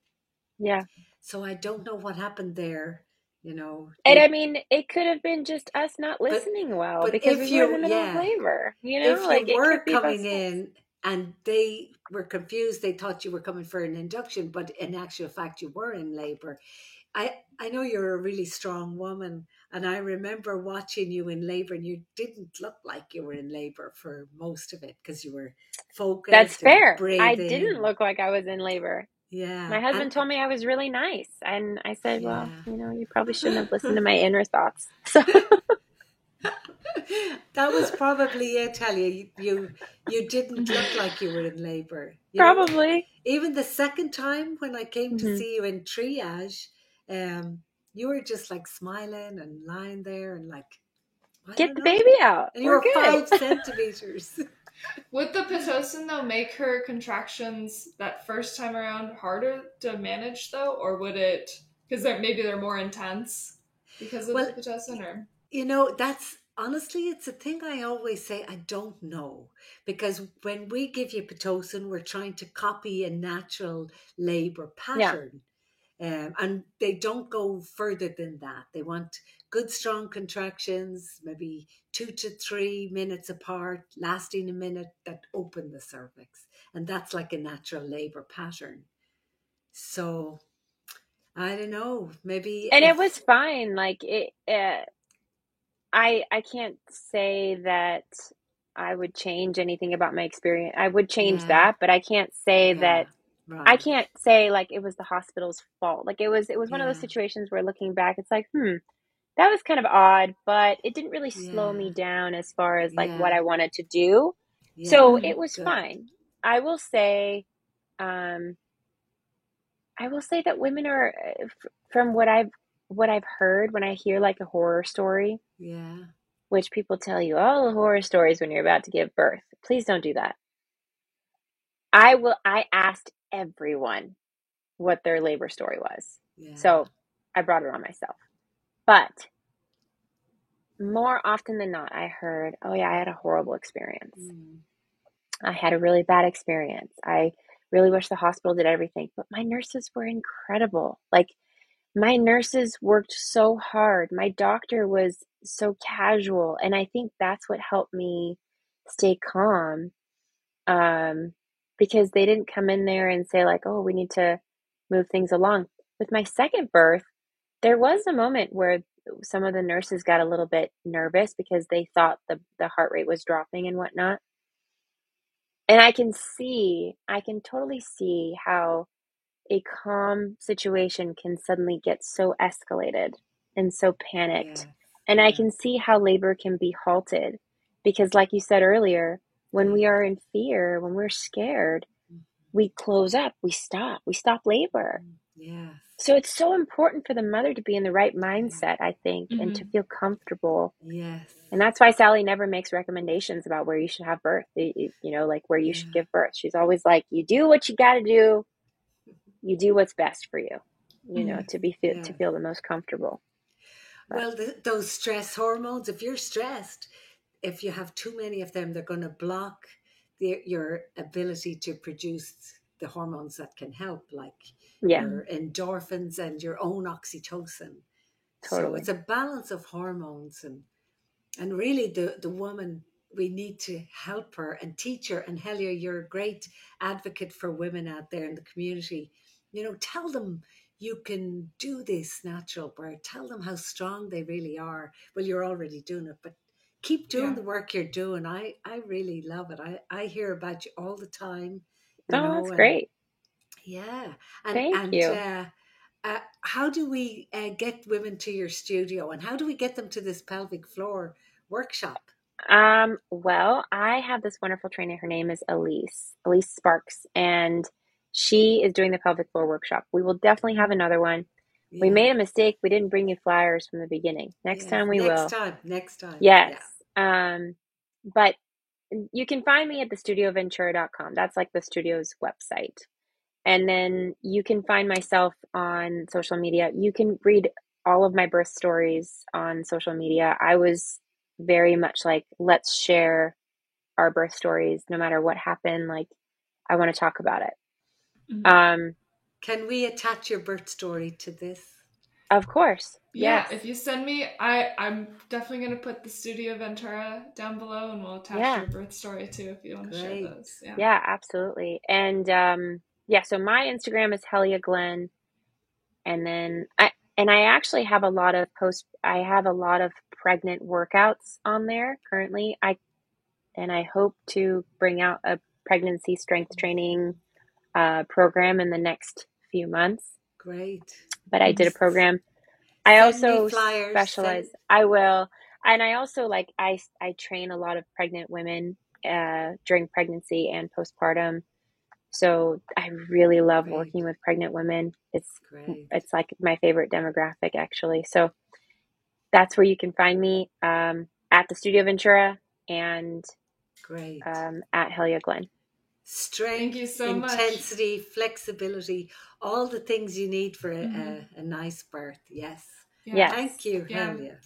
[SPEAKER 3] Yeah.
[SPEAKER 1] So I don't know what happened there. You know,
[SPEAKER 3] And I mean, it could have been just us not
[SPEAKER 1] but
[SPEAKER 3] listening well
[SPEAKER 1] but
[SPEAKER 3] because we
[SPEAKER 1] if
[SPEAKER 3] were in the
[SPEAKER 1] you,
[SPEAKER 3] middle of
[SPEAKER 1] yeah,
[SPEAKER 3] labor,
[SPEAKER 1] if you
[SPEAKER 3] like it
[SPEAKER 1] were
[SPEAKER 3] could be both
[SPEAKER 1] coming
[SPEAKER 3] sides.
[SPEAKER 1] in and they were confused, they thought you were coming for an induction, but in actual fact you were in labor. I know you're a really strong woman, and I remember watching you in labor, and you didn't look like you were in labor for most of it because you were
[SPEAKER 3] That's
[SPEAKER 1] focused and
[SPEAKER 3] fair. I
[SPEAKER 1] breathing.
[SPEAKER 3] didn't look like I was in labor. My
[SPEAKER 1] Yeah, and
[SPEAKER 3] husband told me I was really nice, and I said, well,
[SPEAKER 1] yeah.
[SPEAKER 3] you probably shouldn't have listened to my inner thoughts. So
[SPEAKER 1] That was probably it, Talia. You didn't look like you were in labor. You know,
[SPEAKER 3] probably.
[SPEAKER 1] even the second time when I came to
[SPEAKER 3] Hmm.
[SPEAKER 1] see you in triage, um, you were just like smiling and lying there and like, I
[SPEAKER 3] Get
[SPEAKER 1] don't
[SPEAKER 3] the
[SPEAKER 1] know.
[SPEAKER 3] baby out.
[SPEAKER 1] And you
[SPEAKER 3] We're
[SPEAKER 1] were
[SPEAKER 3] good.
[SPEAKER 1] 5 centimeters.
[SPEAKER 2] Would the Pitocin, though, make her contractions that first time around harder to manage, though? Or would it, because maybe they're more intense because of
[SPEAKER 1] Well,
[SPEAKER 2] the Pitocin, or?
[SPEAKER 1] that's honestly, it's a thing I always say I don't know. Because when we give you Pitocin, we're trying to copy a natural labor
[SPEAKER 3] Yeah.
[SPEAKER 1] pattern. And they don't go further than that. They want good, strong contractions, maybe 2 to 3 minutes apart, lasting a minute, that open the cervix. And that's like a natural labor pattern. So I don't know, maybe
[SPEAKER 3] And it was
[SPEAKER 1] if,
[SPEAKER 3] fine. Like it, I can't say that I would change anything about my experience. I would change
[SPEAKER 1] yeah,
[SPEAKER 3] that, but I can't say
[SPEAKER 1] yeah,
[SPEAKER 3] that I
[SPEAKER 1] right,
[SPEAKER 3] can't say like it was the hospital's fault. Like it was one of those
[SPEAKER 1] yeah,
[SPEAKER 3] situations where looking back, it's like, that was kind of odd, but it didn't really slow
[SPEAKER 1] yeah,
[SPEAKER 3] me down as far as like what
[SPEAKER 1] yeah,
[SPEAKER 3] I wanted to do.
[SPEAKER 1] yeah,
[SPEAKER 3] So it
[SPEAKER 2] Mm-hmm.
[SPEAKER 3] was
[SPEAKER 1] good,
[SPEAKER 3] fine. I will say, um, I will say that women are, from what I've heard when I hear like a horror story,
[SPEAKER 1] yeah,
[SPEAKER 3] which people tell you all the horror stories when you're about to give birth. Please don't do that. I asked everyone what their labor story was.
[SPEAKER 1] yeah,
[SPEAKER 3] So I brought it on myself. But more often than not, I heard, oh yeah, I had a horrible experience.
[SPEAKER 1] mm,
[SPEAKER 3] I had a really bad experience. I really wish the hospital did everything. But my nurses were incredible. Like, my nurses worked so hard. My doctor was so casual. And I think that's what helped me stay calm, um, because they didn't come in there and say, like, oh, we need to move things along. With my second birth, there was a moment where some of the nurses got a little bit nervous because they thought the heart rate was dropping and whatnot. And I can totally see how a calm situation can suddenly get so escalated and so panicked.
[SPEAKER 1] yeah,
[SPEAKER 3] And I
[SPEAKER 1] yeah,
[SPEAKER 3] can see how labor can be halted because, like you said earlier, when we
[SPEAKER 1] yeah,
[SPEAKER 3] are in fear, when we're scared,
[SPEAKER 1] mm,
[SPEAKER 3] we close up, we stop labor.
[SPEAKER 1] yes,
[SPEAKER 3] So it's so important for the mother to be in the right
[SPEAKER 1] yeah,
[SPEAKER 3] mindset, I think, and to
[SPEAKER 2] Mm-hmm.
[SPEAKER 3] feel comfortable.
[SPEAKER 1] yes,
[SPEAKER 3] And that's why Sally never makes recommendations about where you should have birth, like where you should
[SPEAKER 1] yeah,
[SPEAKER 3] give birth. She's always like, you do what you got to do, you do what's best for you,
[SPEAKER 2] Mm-hmm.
[SPEAKER 3] to
[SPEAKER 1] yes.
[SPEAKER 3] feel the most comfortable. But
[SPEAKER 1] Well, those stress hormones, if you're stressed, if you have too many of them, they're going to block your ability to produce the hormones that can help, like
[SPEAKER 3] yeah,
[SPEAKER 1] your endorphins and your own oxytocin. So
[SPEAKER 3] totally.
[SPEAKER 1] it's a balance of hormones, and really the woman, we need to help her and teach her. And Helia, you're a great advocate for women out there in the community. Tell them you can do this natural birth. Tell them how strong they really are. Well, you're already doing it, but keep doing
[SPEAKER 2] Yeah.
[SPEAKER 1] the work you're doing. I really love it. I hear about you all the time,
[SPEAKER 3] Oh, that's
[SPEAKER 1] and
[SPEAKER 3] great.
[SPEAKER 1] yeah. and
[SPEAKER 3] Thank
[SPEAKER 1] and
[SPEAKER 3] you.
[SPEAKER 1] how do we get women to your studio, and how do we get them to this pelvic floor workshop?
[SPEAKER 3] Well, I have this wonderful trainer. Her name is Elise Sparks, and she is doing the pelvic floor workshop. We will definitely have another one. We made a mistake. We didn't bring you flyers from the beginning. Next time we will.
[SPEAKER 1] Next time.
[SPEAKER 3] Yes. Yeah. But you can find me at thestudioventura.com. That's like the studio's website. And then you can find myself on social media. You can read all of my birth stories on social media. I was very much like, let's share our birth stories no matter what happened. Like, I want to talk about it.
[SPEAKER 2] Mm-hmm.
[SPEAKER 1] Can we attach your birth story to this?
[SPEAKER 3] Of course.
[SPEAKER 2] Yeah,
[SPEAKER 3] yes.
[SPEAKER 2] If you send me, I'm definitely going to put the Studio Ventura down below, and we'll attach your birth story too if you want to share those.
[SPEAKER 3] Yeah, absolutely. And so my Instagram is Helia Glenn, and then I actually have a lot of pregnant workouts on there currently. I hope to bring out a pregnancy strength training program in the next few months.
[SPEAKER 1] Great.
[SPEAKER 3] But I did a program. I also specialize. I will. And I also I train a lot of pregnant women during pregnancy and postpartum. So I really love working with pregnant women. It's like my favorite demographic, actually. So that's where you can find me, at the Studio Ventura and at Helia Glenn.
[SPEAKER 1] Strength, intensity, flexibility, all the things you need for a nice birth. Yes.
[SPEAKER 3] Yes.
[SPEAKER 1] Thank you, Helia.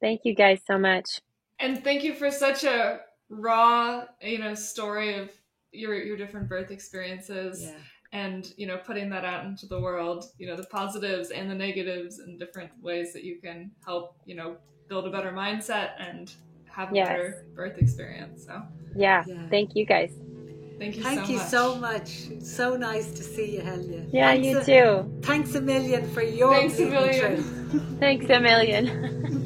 [SPEAKER 3] Thank you guys so much.
[SPEAKER 2] And thank you for such a raw, story of your different birth experiences.
[SPEAKER 1] Yeah.
[SPEAKER 2] And, putting that out into the world, the positives and the negatives and different ways that you can help, build a better mindset and have a better birth experience. So
[SPEAKER 3] Thank you guys.
[SPEAKER 2] Thank you
[SPEAKER 1] so much. It's so nice to see you, Helia.
[SPEAKER 3] Yeah, you too.
[SPEAKER 1] Thanks a million for your
[SPEAKER 2] Thanks a million.
[SPEAKER 3] Thanks a million.